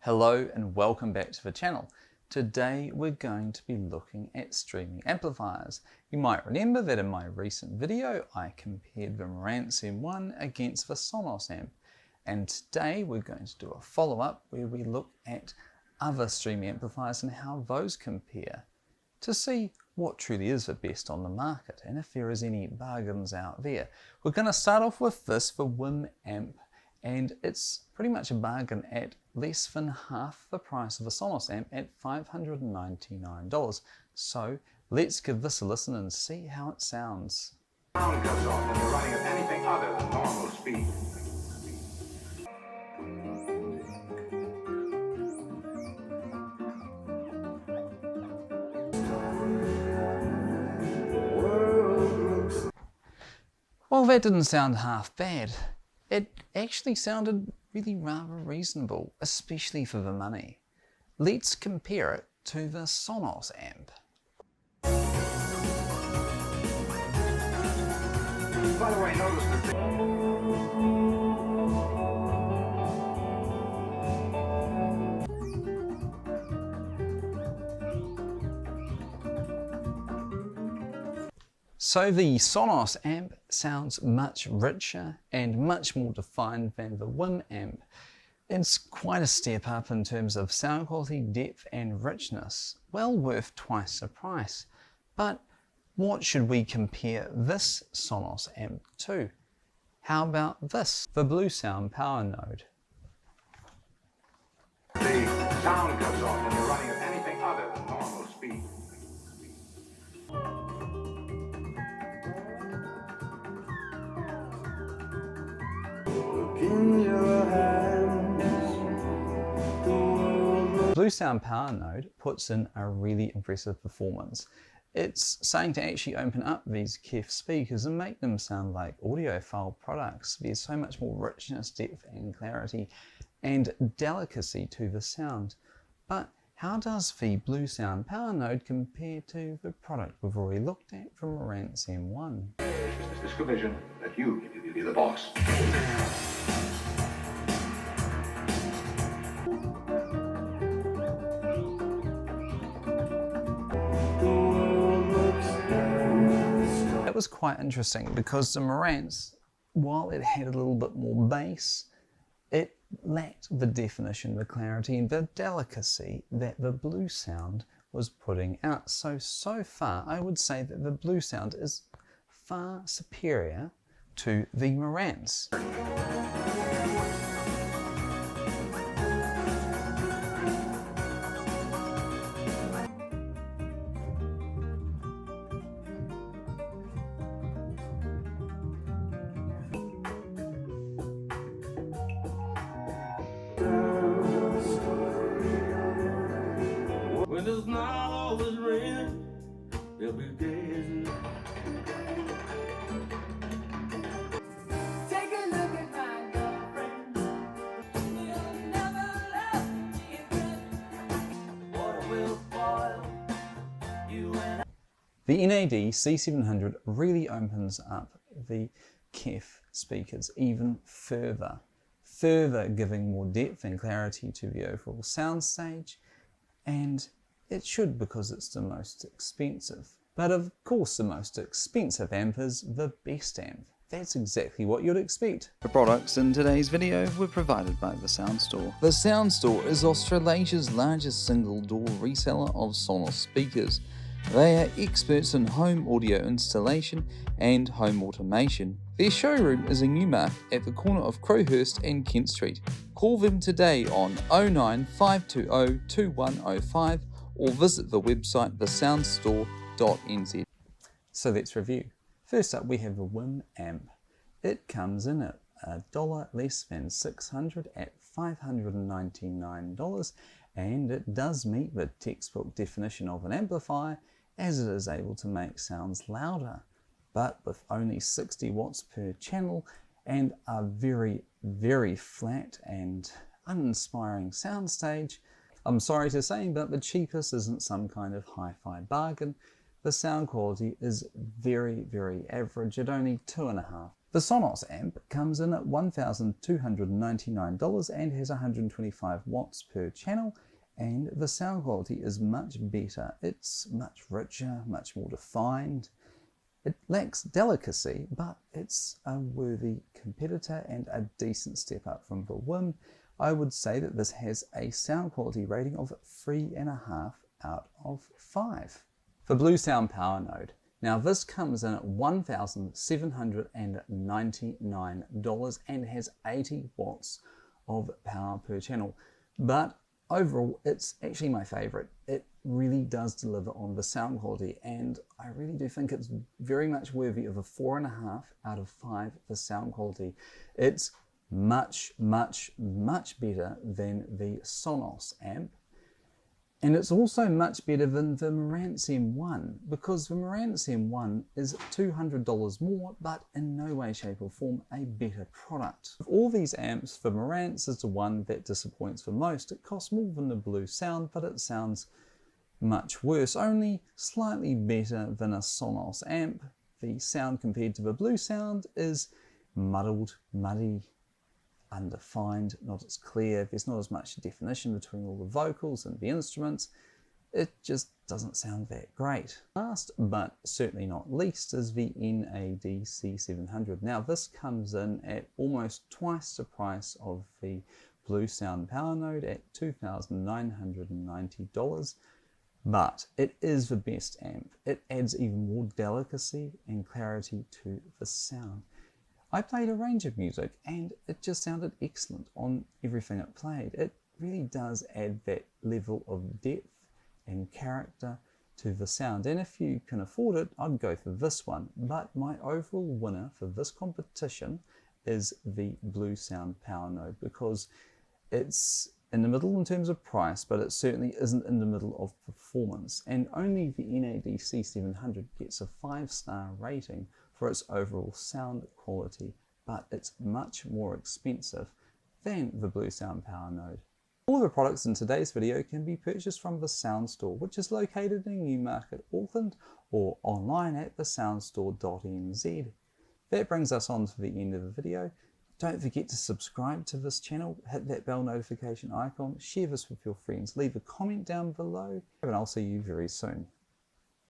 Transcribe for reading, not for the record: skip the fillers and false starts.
Hello and welcome back to the channel. Today we're going to be looking at streaming amplifiers. You might remember that in my recent video I compared the Marantz M1 against the Sonos amp, and today we're going to do a follow-up where we look at other streaming amplifiers and how those compare to see what truly is the best on the market and if there is any bargains out there. We're going to start off with this, the Wiim amp, and it's pretty much a bargain at less than half the price of a Sonos amp at $599. So let's give this a listen and see how it sounds. Sound cuts off when you're running at anything other than normal speed. Well, that didn't sound half bad. It actually sounded really rather reasonable, especially for the money. Let's compare it to the Sonos amp. By the way, notice that So the Sonos amp sounds much richer and much more defined than the Wiim amp. It's quite a step up in terms of sound quality, depth and richness, well worth twice the price. But what should we compare this Sonos amp to? How about this, the Bluesound power node? the sound cuts off when you're running at anything other than normal speed. Bluesound power node puts in a really impressive performance. It's saying to actually open up these KEF speakers and make them sound like audiophile products. There's so much more richness, depth and clarity and delicacy to the sound. But how does the Bluesound power node compare to the product we've already looked at from Marantz M1? It's this supervision that you're the boss. That was quite interesting because the Marantz, while it had a little bit more bass, it lacked the definition, the clarity and the delicacy that the Bluesound was putting out. So far I would say that the Bluesound is far superior to the Marantz. When it's not always raining, there'll be days. Take a look at my girlfriend. You'll never love me again. Water will spoil you and The NAD C700 really opens up the KEF speakers even further giving more depth and clarity to the overall soundstage, and it should because it's the most expensive. But of course the most expensive amp is the best amp. That's exactly what you'd expect. The products in today's video were provided by The Sound Store. The Sound Store is Australasia's largest single door reseller of Sonos speakers. They are experts in home audio installation and home automation. Their showroom is in Newmark at the corner of Crowhurst and Kent Street. Call them today on 09520 2105 or visit the website thesoundstore.nz. So let's review. First up we have the Wiim amp. It comes in at $1 less than $600 at $599, and it does meet the textbook definition of an amplifier as it is able to make sounds louder, but with only 60 watts per channel and a very flat and uninspiring soundstage. I'm sorry to say, but the cheapest isn't some kind of hi-fi bargain. The sound quality is very average at only 2.5. The Sonos amp comes in at $1,299 and has 125 watts per channel, and the sound quality is much better. It's much richer, much more defined. It lacks delicacy, but it's a worthy competitor and a decent step up from the Wiim. I would say that this has a sound quality rating of 3.5 out of 5. For Bluesound Power Node, now this comes in at $1,799 and has 80 watts of power per channel. But overall, it's actually my favorite. It really does deliver on the sound quality, and I really do think it's very much worthy of a 4.5 out of 5 for sound quality. It's much, much, much better than the Sonos amp. And it's also much better than the Marantz M1, because the Marantz M1 is $200 more, but in no way, shape or form a better product. Of all these amps, the Marantz is the one that disappoints the most. It costs more than the Bluesound, but it sounds much worse, only slightly better than a Sonos amp. The sound compared to the Bluesound is muddled, muddy, undefined, not as clear. There's not as much definition between all the vocals and the instruments. It just doesn't sound that great. Last but certainly not least is the NAD C700. Now this comes in at almost twice the price of the Bluesound Power Node at $2,990, but it is the best amp. It adds even more delicacy and clarity to the sound. I played a range of music and it just sounded excellent on everything it played. It really does add that level of depth and character to the sound, and if you can afford it, I'd go for this one. But my overall winner for this competition is the Bluesound Power Node, because it's in the middle in terms of price, but it certainly isn't in the middle of performance, and only the NAD C700 gets a 5-star rating for its overall sound quality, but it's much more expensive than the Bluesound Power Node. All of the products in today's video can be purchased from the Sound Store, which is located in Newmarket, Auckland, or online at thesoundstore.nz. That brings us on to the end of the video. Don't forget to subscribe to this channel, hit that bell notification icon, share this with your friends, leave a comment down below, and I'll see you very soon.